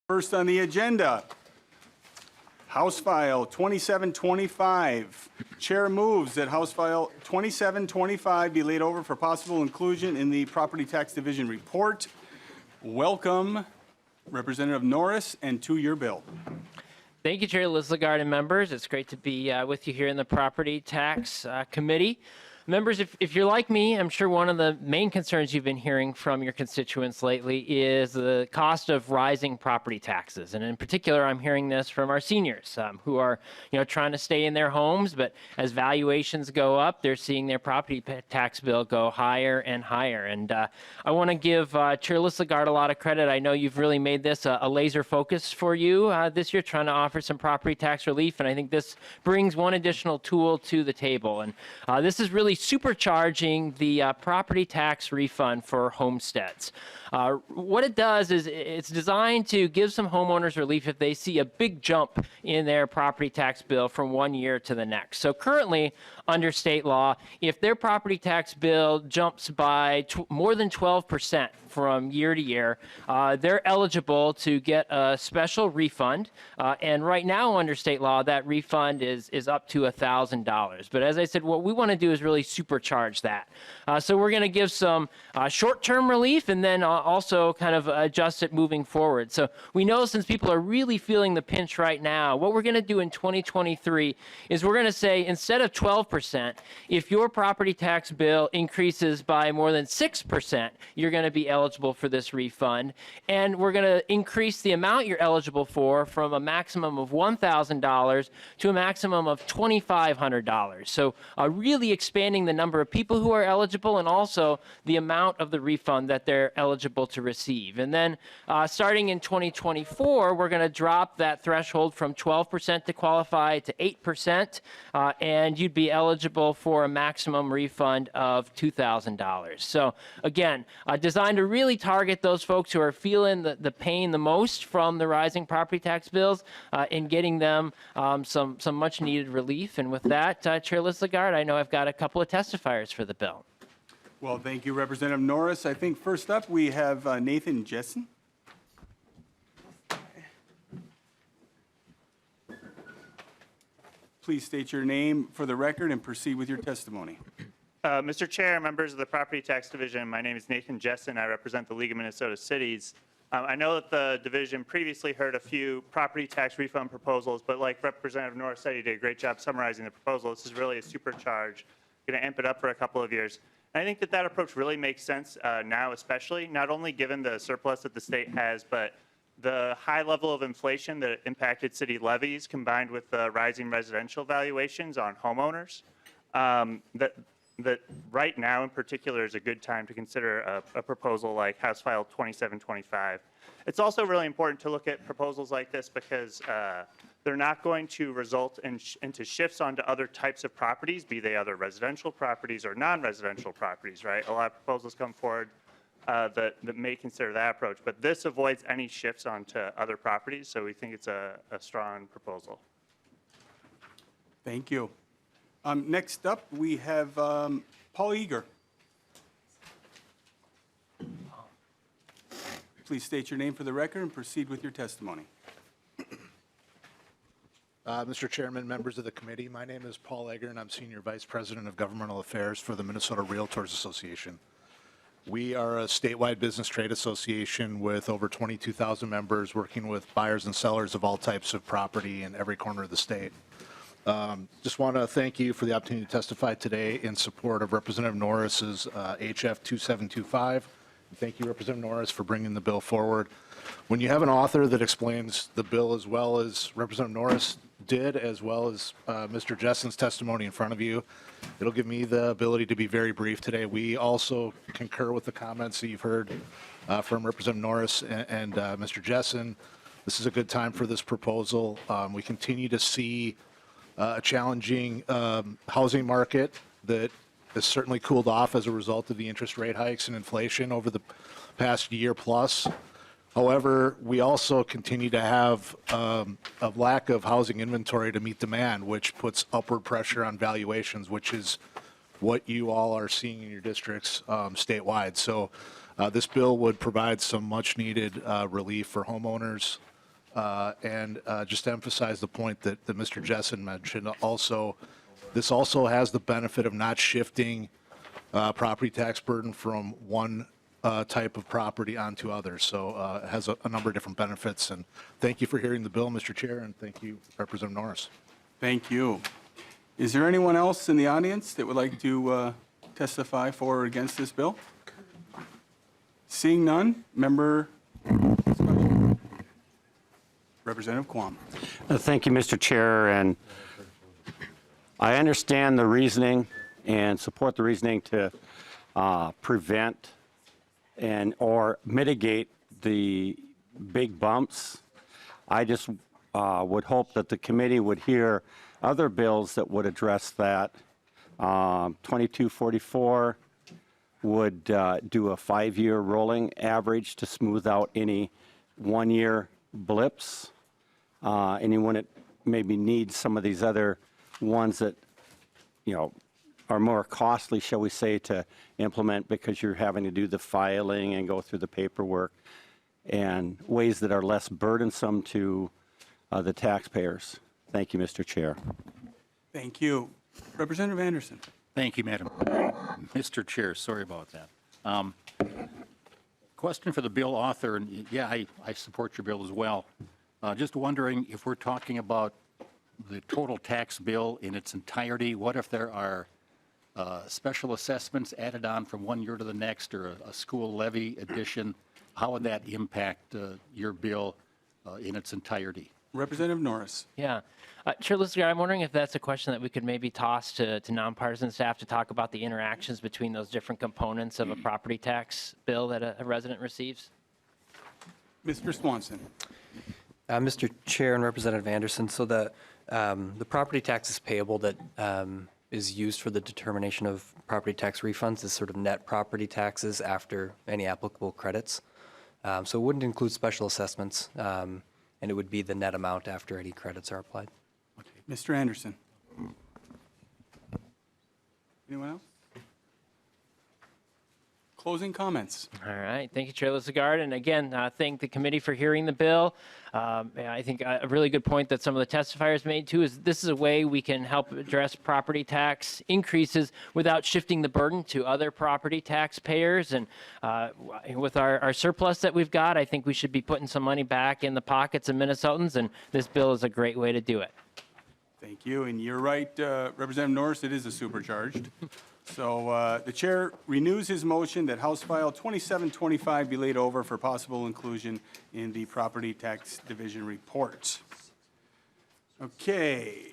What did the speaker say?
First on the agenda, House File 2725. Chair moves that House File 2725 be laid over for possible inclusion in the Property Tax Division report. Welcome, Representative Norris, and to your bill. Thank you, Chair Lislegard and members. It's great to be with you here in the Property Tax Committee. Members, if you're like me, I'm sure one of the main concerns you've been hearing from your constituents lately is the cost of rising property taxes. And in particular, I'm hearing this from our seniors who are, trying to stay in their homes, but as valuations go up, they're seeing their property tax bill go higher and higher. And I want to give Chair Lislegard a lot of credit. I know you've really made this a laser focus for you this year, trying to offer some property tax relief. And I think this brings one additional tool to the table. And this is really supercharging the property tax refund for homesteads. What it does is it's designed to give some homeowners relief if they see a big jump in their property tax bill from one year to the next. So currently, under state law, if their property tax bill jumps by more than 12% from year to year, they're eligible to get a special refund. And right now, under state law, that refund is up to $1,000. But as I said, what we want to do is really supercharge that. So we're going to give some short-term relief and then also kind of adjust it moving forward. So we know since people are really feeling the pinch right now, what we're going to do in 2023 is we're going to say instead of 12%, if your property tax bill increases by more than 6%, you're going to be eligible for this refund. And we're going to increase the amount you're eligible for from a maximum of $1,000 to a maximum of $2,500. So really expanding the number of people who are eligible and also the amount of the refund that they're eligible to receive. And then starting in 2024, we're going to drop that threshold from 12% to qualify to 8%, and you'd be eligible for a maximum refund of $2,000. So again, designed to really target those folks who are feeling the pain the most from the rising property tax bills and getting them some much needed relief. And with that, Chair Lislegard, I know I've got a couple of testifiers for the bill. Well, thank you, Representative Norris. I think first up we have Nathan Jessen. Please state your name for the record and proceed with your testimony. Mr. Chair, members of the Property Tax Division, my name is Nathan Jessen. I represent the League of Minnesota Cities. I know that the division previously heard a few property tax refund proposals, but like Representative Norris said, he did a great job summarizing the proposal. This is really a supercharge, going to amp it up for a couple of years. And I think that approach really makes sense now, especially, not only given the surplus that the state has, but the high level of inflation that impacted city levies combined with the rising residential valuations on homeowners. That right now in particular is a good time to consider a proposal like House File 2725. It's also really important to look at proposals like this because they're not going to result into shifts onto other types of properties, be they other residential properties or non-residential properties, right? A lot of proposals come forward that may consider that approach, but this avoids any shifts onto other properties, so we think it's a strong proposal. Thank you. Next up, we have Paul Eager. Please state your name for the record and proceed with your testimony. Mr. Chairman, members of the committee, my name is Paul Eager, and I'm Senior Vice President of Governmental Affairs for the Minnesota Realtors Association. We are a statewide business trade association with over 22,000 members working with buyers and sellers of all types of property in every corner of the state. Just want to thank you for the opportunity to testify today in support of Representative Norris's HF2725. Thank you, Representative Norris, for bringing the bill forward. When you have an author that explains the bill as well as Representative Norris did, as well as Mr. Jessen's testimony in front of you, it'll give me the ability to be very brief today. We also concur with the comments that you've heard from Representative Norris and Mr. Jessen. This is a good time for this proposal. We continue to see a challenging housing market that has certainly cooled off as a result of the interest rate hikes and inflation over the past year plus. However, we also continue to have a lack of housing inventory to meet demand, which puts upward pressure on valuations, which is what you all are seeing in your districts statewide. So this bill would provide some much needed relief for homeowners And just to emphasize the point that Mr. Jessen mentioned, also, this also has the benefit of not shifting property tax burden from one type of property onto others. So it has a number of different benefits. And thank you for hearing the bill, Mr. Chair, and thank you, Representative Norris. Thank you. Is there anyone else in the audience that would like to testify for or against this bill? Seeing none, member Representative Quam. Thank you, Mr. Chair, and I understand the reasoning and support the reasoning to prevent and or mitigate the big bumps. I just would hope that the committee would hear other bills that would address that. 2244 would do a 5-year rolling average to smooth out any one-year blips. Anyone that maybe needs some of these other ones that, are more costly, shall we say, to implement because you're having to do the filing and go through the paperwork, and ways that are less burdensome to the taxpayers. Thank you, Mr. Chair. Thank you. Representative Anderson. Thank you, Madam. Mr. Chair, sorry about that. Question for the bill author, and yeah, I support your bill as well. Just wondering if we're talking about the total tax bill in its entirety, what if there are special assessments added on from one year to the next, or a school levy addition? How would that impact your bill in its entirety? Representative Norris. Yeah. Chair Lister, I'm wondering if that's a question that we could maybe toss to nonpartisan staff to talk about the interactions between those different components of a property tax bill that a resident receives. Mr. Swanson. Mr. Chair and Representative Anderson, so the property taxes payable that is used for the determination of property tax refunds is sort of net property taxes after any applicable credits. So it wouldn't include special assessments, and it would be the net amount after any credits are applied. Mr. Anderson. Anyone else? Closing comments. All right. Thank you, Chair Lisagard. And again, thank the committee for hearing the bill. I think a really good point that some of the testifiers made too is this is a way we can help address property tax increases without shifting the burden to other property taxpayers. And with our surplus that we've got, I think we should be putting some money back in the pockets of Minnesotans, and this bill is a great way to do it. Thank you. And you're right, Representative Norris, it is a supercharged. So the chair renews his motion that House File 2725 be laid over for possible inclusion in the Property Tax Division report. Okay.